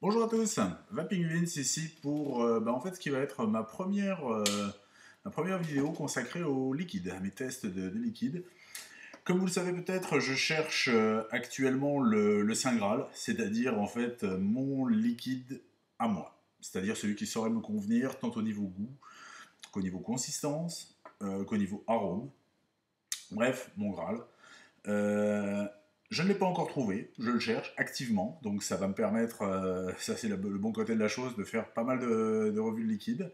Bonjour à tous, Vapingvins ici pour en fait, ce qui va être ma première vidéo consacrée au liquide, à mes tests de liquide. Comme vous le savez peut-être, je cherche actuellement le Saint Graal, c'est-à-dire en fait mon liquide à moi. C'est-à-dire celui qui saurait me convenir tant au niveau goût qu'au niveau consistance, qu'au niveau arôme. Bref, mon Graal. Euh, je ne l'ai pas encore trouvé, je le cherche activement, donc ça va me permettre, ça c'est le bon côté de la chose, de faire pas mal de revues de liquides.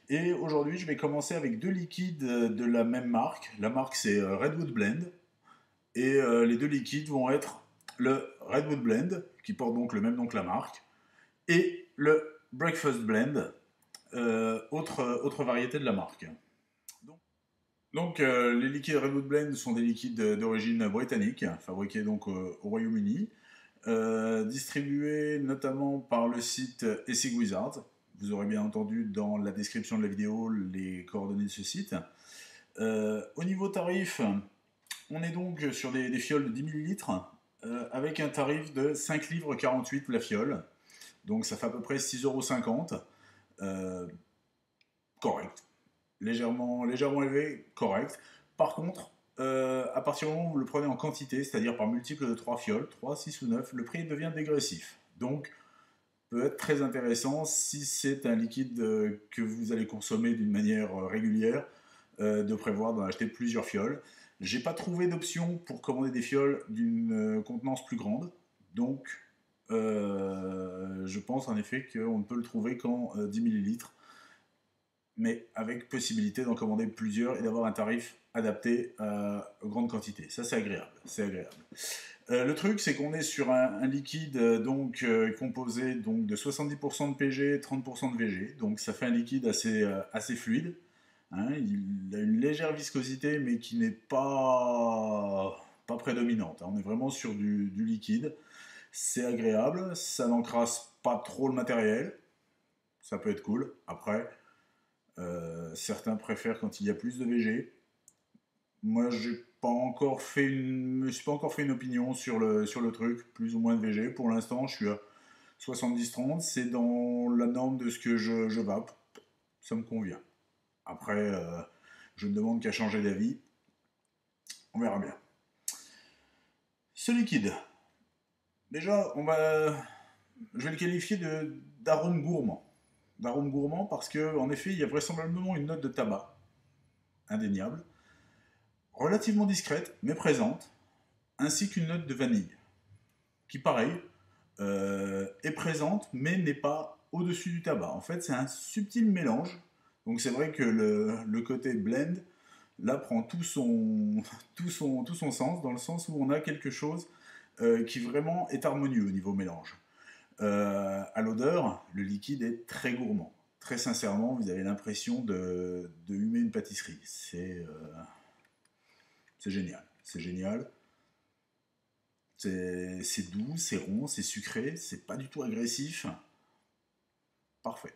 Et aujourd'hui, je vais commencer avec deux liquides de la même marque. La marque c'est Redwood Blend, et les deux liquides vont être le Redwood Blend, qui porte donc le même nom que la marque, et le Breakfast Blend, autre variété de la marque. Donc, les liquides Redwood Blend sont des liquides d'origine britannique, fabriqués donc au Royaume-Uni, distribués notamment par le site Essig Wizards. Vous aurez bien entendu dans la description de la vidéo les coordonnées de ce site. Au niveau tarif, on est donc sur des fioles de 10 millilitres avec un tarif de 5 livres 48 la fiole. Donc ça fait à peu près 6,50 €. Euh, Correct, légèrement élevé, correct. Par contre, à partir du moment où vous le prenez en quantité, c'est-à-dire par multiple de 3 fioles, 3, 6 ou 9, le prix devient dégressif. Donc, peut être très intéressant si c'est un liquide que vous allez consommer d'une manière régulière, de prévoir d'en acheter plusieurs fioles. J'ai pas trouvé d'option pour commander des fioles d'une contenance plus grande, donc je pense en effet qu'on ne peut le trouver qu'en 10 millilitres, mais avec possibilité d'en commander plusieurs et d'avoir un tarif adapté aux grandes quantités. Ça, c'est agréable. C'est agréable. Le truc, c'est qu'on est sur un liquide composé donc, de 70% de PG et 30% de VG. Donc ça fait un liquide assez fluide. Hein. Il a une légère viscosité, mais qui n'est pas prédominante. Hein. On est vraiment sur du liquide. C'est agréable. Ça n'encrasse pas trop le matériel. Ça peut être cool. Après, certains préfèrent quand il y a plus de VG. Moi, me suis pas encore fait une opinion sur le truc, plus ou moins de VG. Pour l'instant, je suis à 70-30, c'est dans la norme de ce que je vape. Ça me convient. Après, je ne demande qu'à changer d'avis. On verra bien. Ce liquide, déjà, je vais le qualifier d'arôme gourmand. D'arôme gourmand parce qu'en effet, il y a vraisemblablement une note de tabac, indéniable, relativement discrète, mais présente, ainsi qu'une note de vanille, qui pareil, est présente, mais n'est pas au-dessus du tabac. En fait, c'est un subtil mélange. Donc c'est vrai que le côté blend, là, prend tout son sens, dans le sens où on a quelque chose qui vraiment est harmonieux au niveau mélange. À l'odeur, le liquide est très gourmand. Très sincèrement, vous avez l'impression de humer une pâtisserie. C'est génial. C'est génial. C'est doux, c'est rond, c'est sucré, c'est pas du tout agressif. Parfait.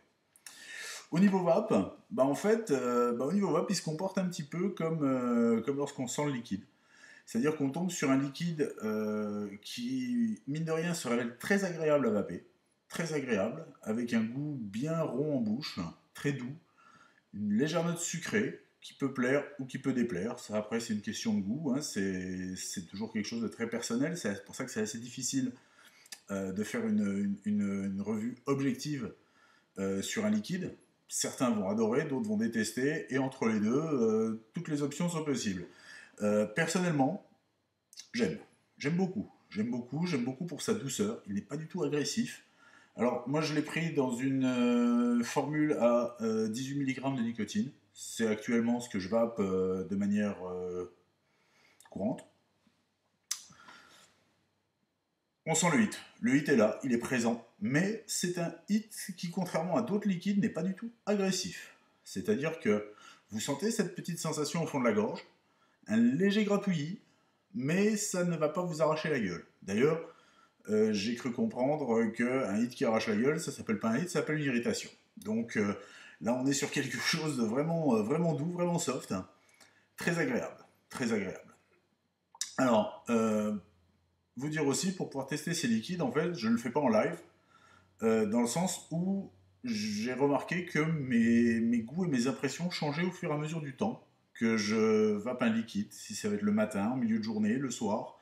Au niveau vape, au niveau vape, il se comporte un petit peu comme lorsqu'on sent le liquide. C'est-à-dire qu'on tombe sur un liquide qui, mine de rien, se révèle très agréable à vaper. Très agréable, avec un goût bien rond en bouche, très doux, une légère note sucrée, qui peut plaire ou qui peut déplaire. Ça, après, c'est une question de goût. Hein. C'est toujours quelque chose de très personnel. C'est pour ça que c'est assez difficile de faire une revue objective sur un liquide. Certains vont adorer, d'autres vont détester, et entre les deux, toutes les options sont possibles. Personnellement, j'aime. J'aime beaucoup. J'aime beaucoup pour sa douceur. Il n'est pas du tout agressif. Alors, moi, je l'ai pris dans une formule à 18 mg de nicotine. C'est actuellement ce que je vape de manière courante. On sent le hit. Le hit est là, il est présent. Mais c'est un hit qui, contrairement à d'autres liquides, n'est pas du tout agressif. C'est-à-dire que vous sentez cette petite sensation au fond de la gorge, un léger gratouillis, mais ça ne va pas vous arracher la gueule. D'ailleurs, j'ai cru comprendre qu'un hit qui arrache la gueule, ça s'appelle pas un hit, ça s'appelle une irritation. Donc là, on est sur quelque chose de vraiment doux, vraiment soft, hein. Très agréable, très agréable. Alors, vous dire aussi, pour pouvoir tester ces liquides, en fait, je ne le fais pas en live. dans le sens où j'ai remarqué que mes goûts et mes impressions changeaient au fur et à mesure du temps, que je vape un liquide, si ça va être le matin, en milieu de journée, le soir,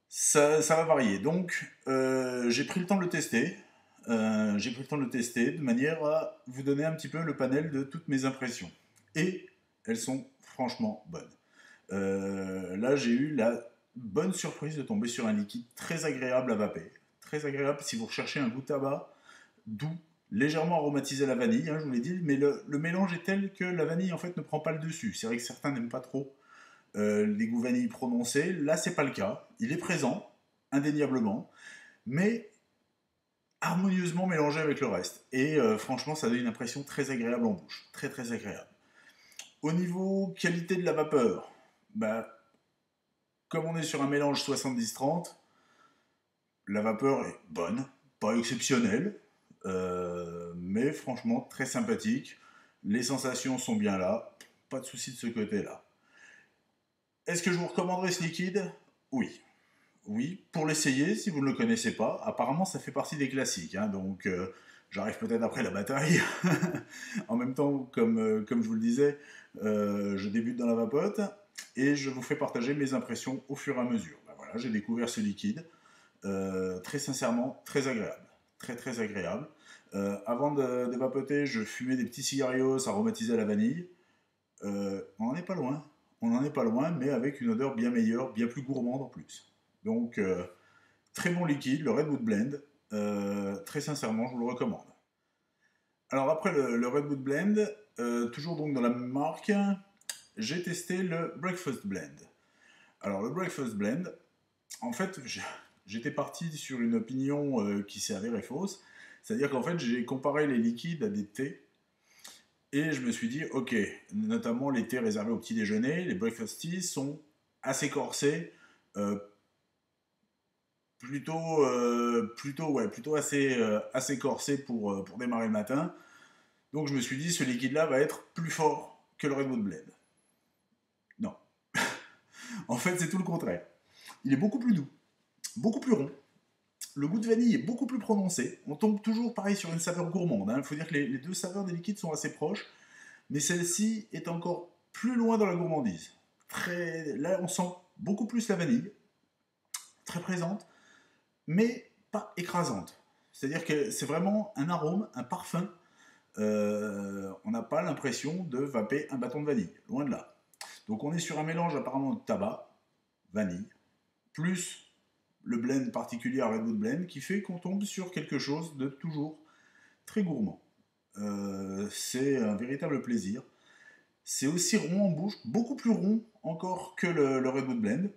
ça va varier. Donc, j'ai pris le temps de le tester. J'ai pris le temps de le tester de manière à vous donner un petit peu le panel de toutes mes impressions. Et elles sont franchement bonnes. Là, j'ai eu la bonne surprise de tomber sur un liquide très agréable à vaper. Très agréable si vous recherchez un goût tabac doux, légèrement aromatisé à la vanille, hein, je vous l'ai dit, mais le mélange est tel que la vanille en fait ne prend pas le dessus. C'est vrai que certains n'aiment pas trop les goûts vanille prononcés. Là, c'est pas le cas. Il est présent, indéniablement, mais harmonieusement mélangé avec le reste. Et franchement, ça donne une impression très agréable en bouche. Très très agréable. Au niveau qualité de la vapeur, bah, comme on est sur un mélange 70-30, la vapeur est bonne, pas exceptionnelle, mais franchement très sympathique. Les sensations sont bien là, pas de souci de ce côté-là. Est-ce que je vous recommanderais ce liquide? Oui. Oui, pour l'essayer, si vous ne le connaissez pas. Apparemment, ça fait partie des classiques, hein, donc j'arrive peut-être après la bataille. En même temps, comme je vous le disais, je débute dans la vapote et je vous fais partager mes impressions au fur et à mesure. Ben voilà, j'ai découvert ce liquide. Très sincèrement, très agréable. Très très agréable. Avant de vapoter, je fumais des petits cigarios aromatisés à la vanille. On n'en est pas loin. On n'en est pas loin, mais avec une odeur bien meilleure, bien plus gourmande en plus. Donc, très bon liquide, le Redwood Blend. Très sincèrement, je vous le recommande. Alors après le Redwood Blend, toujours donc dans la même marque, j'ai testé le Breakfast Blend. Alors le Breakfast Blend, en fait, j'étais parti sur une opinion qui s'est avérée fausse. C'est-à-dire qu'en fait, j'ai comparé les liquides à des thés. Et je me suis dit, ok, notamment les thés réservés au petit déjeuner, les breakfast teas sont assez corsés, euh, plutôt assez corsés pour démarrer le matin. Donc je me suis dit, ce liquide-là va être plus fort que le Redwood Blend. Non. En fait, c'est tout le contraire. Il est beaucoup plus doux, beaucoup plus rond. Le goût de vanille est beaucoup plus prononcé. On tombe toujours pareil sur une saveur gourmande. Il faut dire que les deux saveurs des liquides sont assez proches, mais celle-ci est encore plus loin dans la gourmandise. Là, on sent beaucoup plus la vanille, très présente, mais pas écrasante. C'est-à-dire que c'est vraiment un arôme, un parfum. On n'a pas l'impression de vaper un bâton de vanille, loin de là. Donc on est sur un mélange apparemment de tabac, vanille, plus le blend particulier à Redwood Blend, qui fait qu'on tombe sur quelque chose de toujours très gourmand. C'est un véritable plaisir. C'est aussi rond en bouche, beaucoup plus rond encore que le Redwood Blend.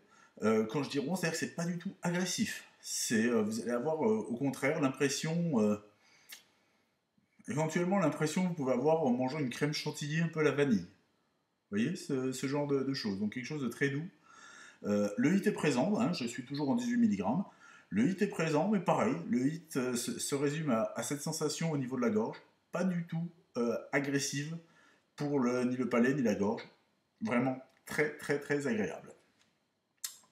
Quand je dis rond, c'est-à-dire que c'est pas du tout agressif. Vous allez avoir au contraire l'impression, éventuellement l'impression que vous pouvez avoir en mangeant une crème chantilly un peu à la vanille. Vous voyez, ce genre de choses. Donc quelque chose de très doux. Le hit est présent, hein, je suis toujours en 18 mg. Le hit est présent, mais pareil, le hit se résume à cette sensation au niveau de la gorge, pas du tout agressive pour ni le palais ni la gorge. Vraiment très très très agréable.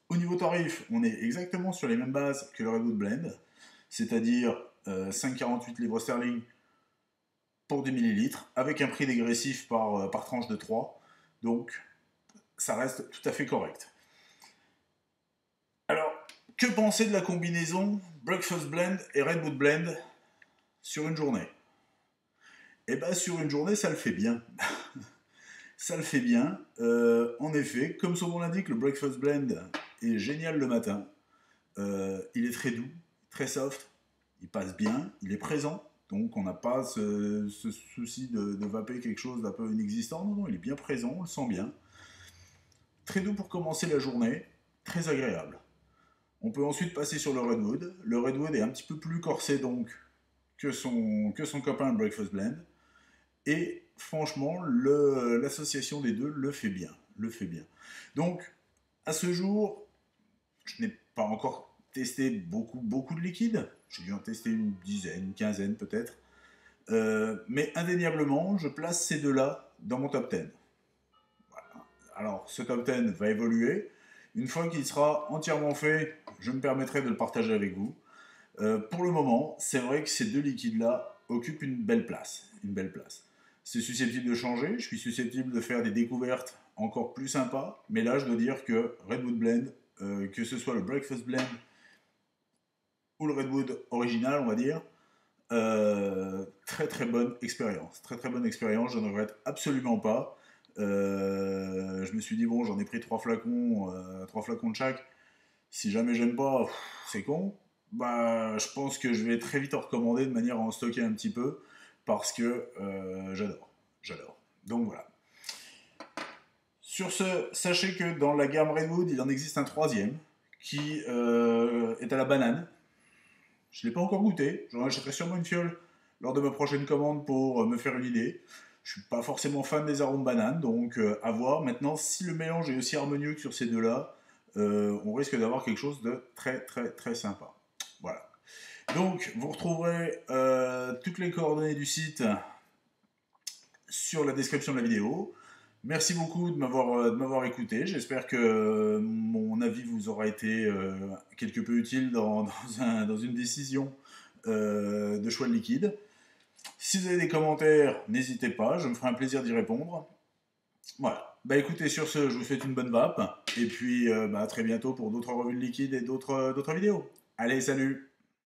Au niveau tarif, on est exactement sur les mêmes bases que le Redwood Blend, c'est-à-dire 5,48 livres sterling pour 10 millilitres, avec un prix dégressif par tranche de 3. Donc, ça reste tout à fait correct. Alors, que penser de la combinaison Breakfast Blend et Redwood Blend sur une journée? Eh bien, sur une journée, ça le fait bien. Ça le fait bien. En effet, comme son nom l'indique, le Breakfast Blend est génial le matin. Il est très doux, très soft, il passe bien, il est présent. Donc on n'a pas ce souci de vaper quelque chose d'un peu inexistant. Non, non, il est bien présent, on le sent bien. Très doux pour commencer la journée, très agréable. On peut ensuite passer sur le Redwood. Le Redwood est un petit peu plus corsé donc que son copain le Breakfast Blend. Et franchement, l'association des deux le fait bien. Le fait bien. Donc, à ce jour, je n'ai pas encore testé beaucoup de liquides. J'ai dû en tester une dizaine, une quinzaine peut-être. Mais indéniablement, je place ces deux-là dans mon top 10. Voilà. Alors, ce top 10 va évoluer. Une fois qu'il sera entièrement fait, je me permettrai de le partager avec vous. Pour le moment, c'est vrai que ces deux liquides-là occupent une belle place. Une belle place. C'est susceptible de changer, je suis susceptible de faire des découvertes encore plus sympas, mais là, je dois dire que Redwood Blend, que ce soit le Breakfast Blend ou le Redwood original, on va dire, très très bonne expérience. Très très bonne expérience, je ne regrette absolument pas. Je me suis dit, bon, j'en ai pris trois flacons de chaque. Si jamais j'aime pas, c'est con. Bah, je pense que je vais très vite en recommander de manière à en stocker un petit peu parce que j'adore. J'adore. Donc voilà. Sur ce, sachez que dans la gamme Redwood, il en existe un troisième qui est à la banane. Je ne l'ai pas encore goûté. J'en achèterai sûrement une fiole lors de ma prochaine commande pour me faire une idée. Je suis pas forcément fan des arômes bananes, donc à voir. Maintenant, si le mélange est aussi harmonieux que sur ces deux-là, on risque d'avoir quelque chose de très très très sympa. Voilà. Donc, vous retrouverez toutes les coordonnées du site sur la description de la vidéo. Merci beaucoup de m'avoir écouté. J'espère que mon avis vous aura été quelque peu utile dans une décision de choix de liquide. Si vous avez des commentaires, n'hésitez pas, je me ferai un plaisir d'y répondre. Voilà. Bah écoutez, sur ce, je vous souhaite une bonne vape. Et puis à très bientôt pour d'autres revues de liquide et d'autres vidéos. Allez, salut!